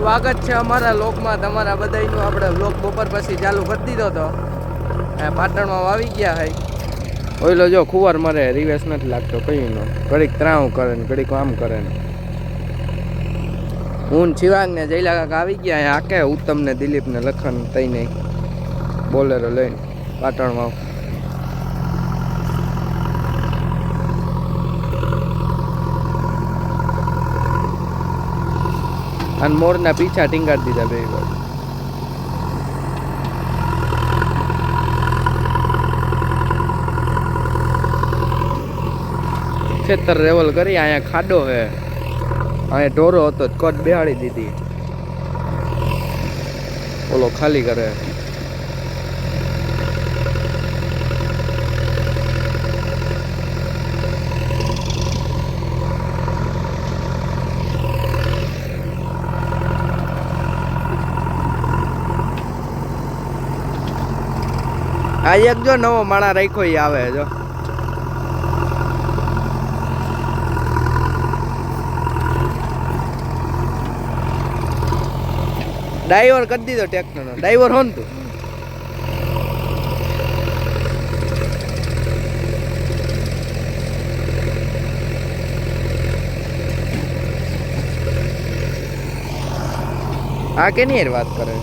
સ્વાગત છે અમારા લોકમાં તમારા બધાનું. આપણે વ્લોગ બપોર પછી ચાલુ કરી દીધો હતો. પાટણમાં આવી ગયા હે. ઓઈલો જો ખુવાર મરે રિવેસ નથી લાગતો કયું નો. ઘડીક ત્રાવ કરે ને ઘડીક આમ કરે ને. હું શિવાંગ ને જયલા કાકા આવી ગયા. આકે ઉત્તમ ને દિલીપ ને લખન તઈને બોલેરો લઈને પાટણમાં. અને મોરના પીછા ટીંગાડી દીધા બે વાર. ખેતર રેવલ કરી. અહીંયા ખાડો હે. અહીંયા ઢોરો હતો કટ બેહાડી દીધી. ઓલો ખાલી કરે. આ એક જો નવો માણા રાખ્યો ઈ આવે જો. ડ્રાઈવર કરી દીધો ટ્રેક્ટર નો. ડ્રાઈવર હોન તું. આ કેની યાર વાત કરે.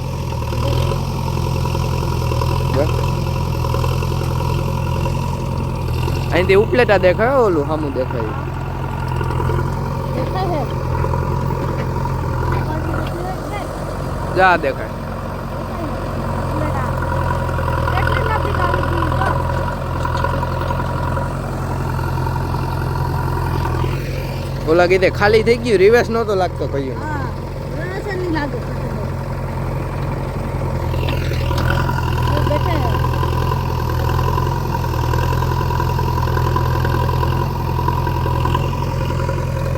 અહીંથી ઉપલેટા દેખાય. ઓલું સામું દેખાય. જા દેખાય. ઓલા કીધે ખાલી થઈ ગયું. રિવેસ નહોતો લાગતો કયું.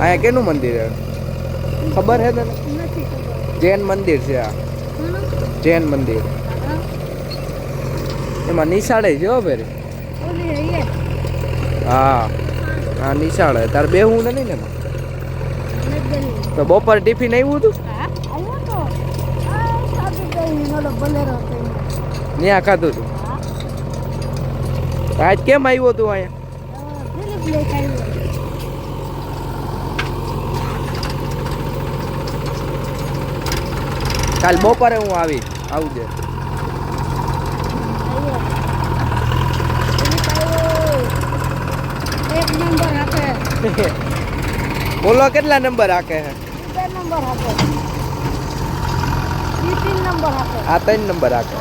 અહીંયા કેનું મંદિર હે ખબર હે તને? જૈન મંદિર છે આ. જૈન મંદિર. એમાં નિશાળે છે હો ફેર. હા હા નિશાળ હે. તાર બેહવું નથી ને? તો બપોર ટિફિન આવ્યું હતું? ત્યાં ખાધું હતું. આજ કેમ આવ્યો તું અહીંયા? કાલ બપોરે હું આવજે. બોલો કેટલા નંબર હાકે હે? આ 3 નંબર હાકે.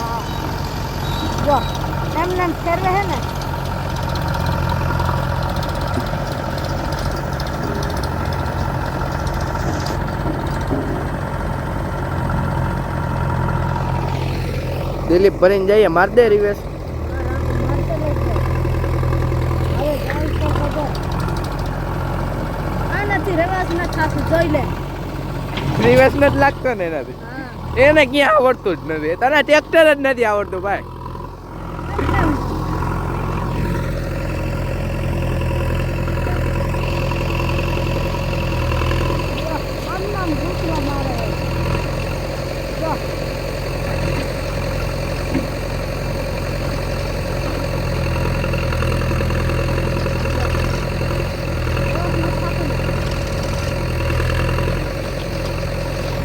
દિલીપ ભરીને જઈએ. માર દે રિવેસ. રિવેસ નથી લાગતો ને એનાથી. એને ક્યાં આવડતું જ નથી. તને ટ્રેક્ટર જ નથી આવડતું ભાઈ.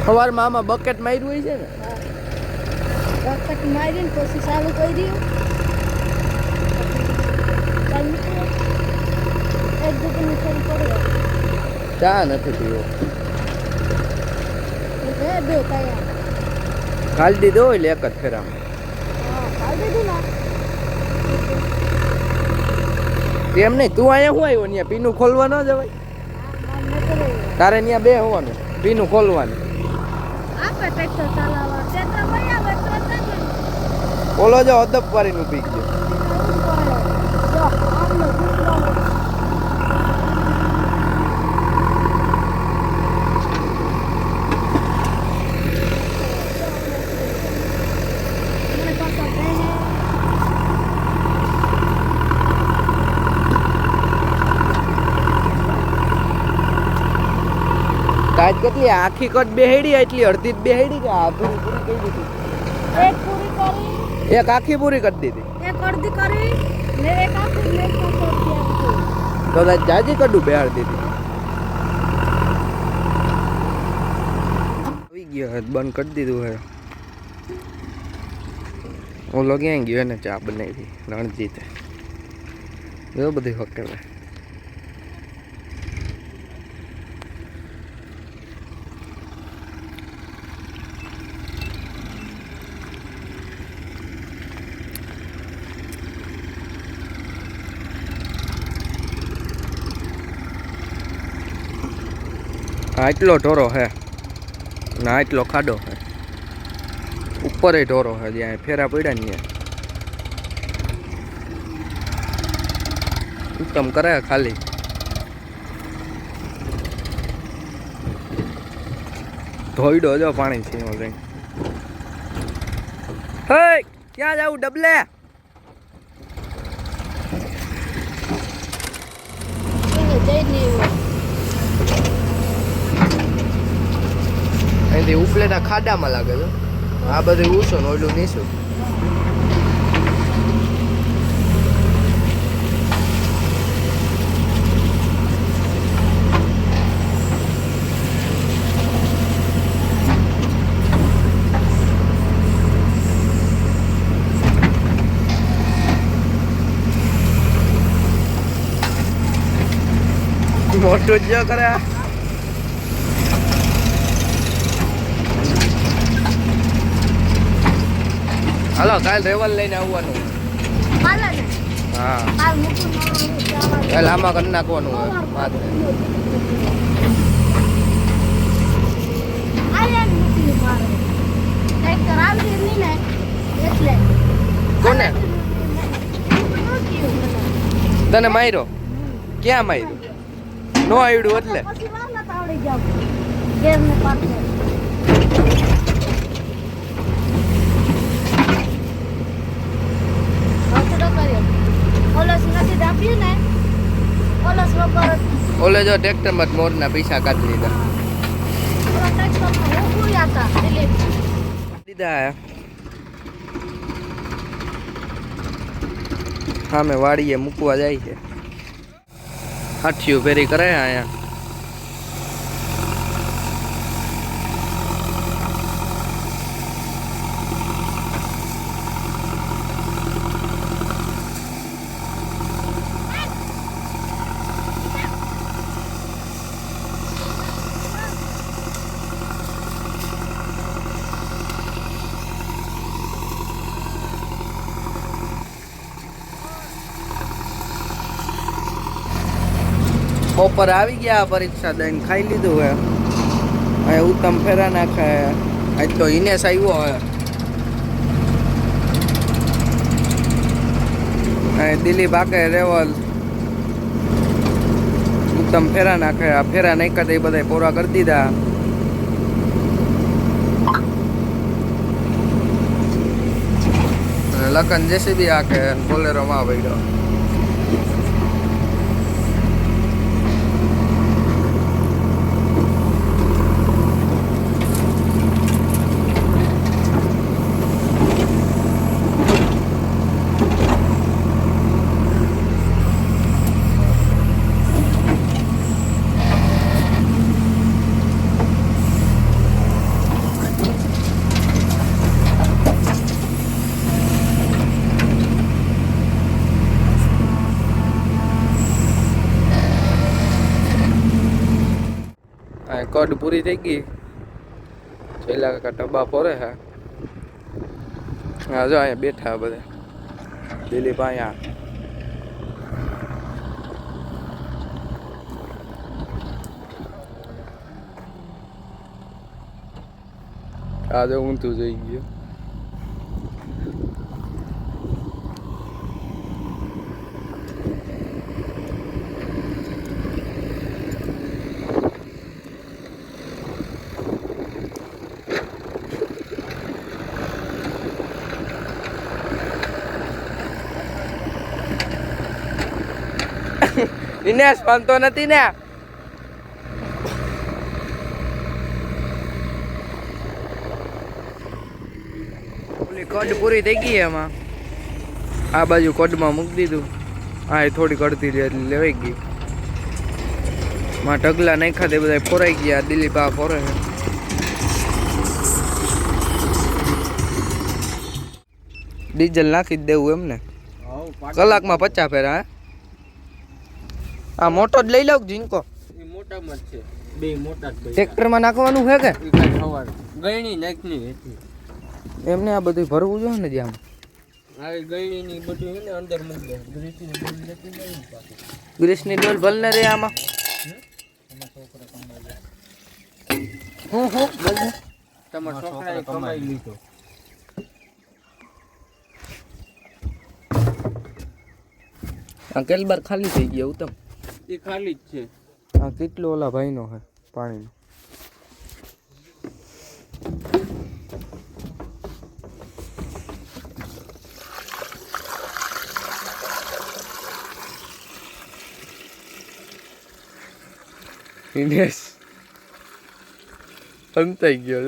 સવારમાં આમાં બકેટ માર્યું હોય છે ને? બકેટ મારીને પછી ચાલુ કરી દઉં. એક દુકાન ફરી પડે. ચા નથી પીવો. બે તૈયાર ખાલી દીધો એટલે એક જ ફેરામાં. ખાલી દીધું ને. એમ નહીં. તું અહીંયા શું આવ્યો? ત્યાં પીનું ખોલવા ન જવાય? તારે ત્યાં બે હોવાનું. પીનું ખોલવાનું. ઓલો જો અદબ વાળીનું પી ગયો. આજ કેટલી આખી કટ બેહેડી એટલી અડધી જ બેહેડી કે આ પૂરી પૂરી કહી દીધી એક પૂરી કરી એક આખી પૂરી કરી દીધી એક અડધી કરી ને એક આખી મેં કરી તો તાજ જાજી કડું બેહાડ દીધી આવી ગયો હે બંધ કરી દીધું હે ઓલો ક્યાં ગયો એને ચા બનાવી રણજીતે જો બધી હોટેલ આટલો ઢોરો હે ના આટલો ખાડો હે ઉપર ઢોરો હે જ્યાં ફેરા પડ્યા ને ઉત્તમ કરે ખાલી ધોઈડો જો પાણી છે ઓલરેડી હે ક્યાં જાવું ડબલે અહીંથી ઉપલેટા ખાડામાં લાગે છે આ બધું ઊંચું ને ઓલું નીચું મોટું જ કરે હાલો કાલ રેવલ લઈને આવવાનું હા કાલ આમાં કરી નાખવાનું હોય માથે કોને તને માર્યો ક્યાં માર્યો નો આવડ્યું એટલે ઓલે જો ટ્રેક્ટર માં મોરના પૈસા કાઢી લીધા દીધા હા મેં વાડીએ મૂકવા જાય છે હાથીઓ ફેરી કરે અહીંયા બપોર આવી ગયા પરીક્ષા દઈને ખાઈ લીધું હે હવે ઉત્તમ ફેરા નાખે આજ તો હિનેશ આવ્યો હે દિલીપ આકે રેવલ ઉત્તમ ફેરા નાખે આ ફેરા નાખ્યા તો એ બધા પૂરા કરી દીધા લખન જેસીબી આકે બોલેરોમાં વળ્યો કડ પૂરી થઈ ગઈ છેલ્લા કાકા ટબા ફોરે હે હા જો અહીંયા બેઠા બધા દિલીપ અહીંયા આ જો ઊંધું જઈ ગયું દિનેશ વાંધો નથી ને કડ પૂરી થઈ ગઈ એમાં. આ બાજુ કડમાં મૂકી દીધું. હા એ થોડીક અડધી રહી એટલે લેવાઈ ગઈ. માં ઢગલા નાખ્યા તે બધા ફોરાઈ ગયા. દિલીપ આ ફોરે છે. ડીઝલ નાખી જ દેવું એમ ને. કલાકમાં 50 ફેરા. આ મોટો જ લઈ લઉં જીનકો. મોટામાં જ છે. બે મોટા જ ટ્રેક્ટરમાં નાખવાનું છે કે ગયણી નાખની હતી એમને આ બધું ભરવું જોઈએ ને જ્યાં આ ગયણીની બધું છે ને અંદર મૂકી દે ગ્રીસની ડોલ લેતી જાય ને પાછી ગ્રીસની ડોલ ભલને રે આમાં હું બોલ તમારા છોકરાએ કમાઈ લીધો આ કેલબાર ખાલી થઈ ગયા ઉત્તમ એ ખાલી જ છે આ કેટલો ઓલા ભાઈનો છે પાણીનો Hinesh અંતાઈ ગયો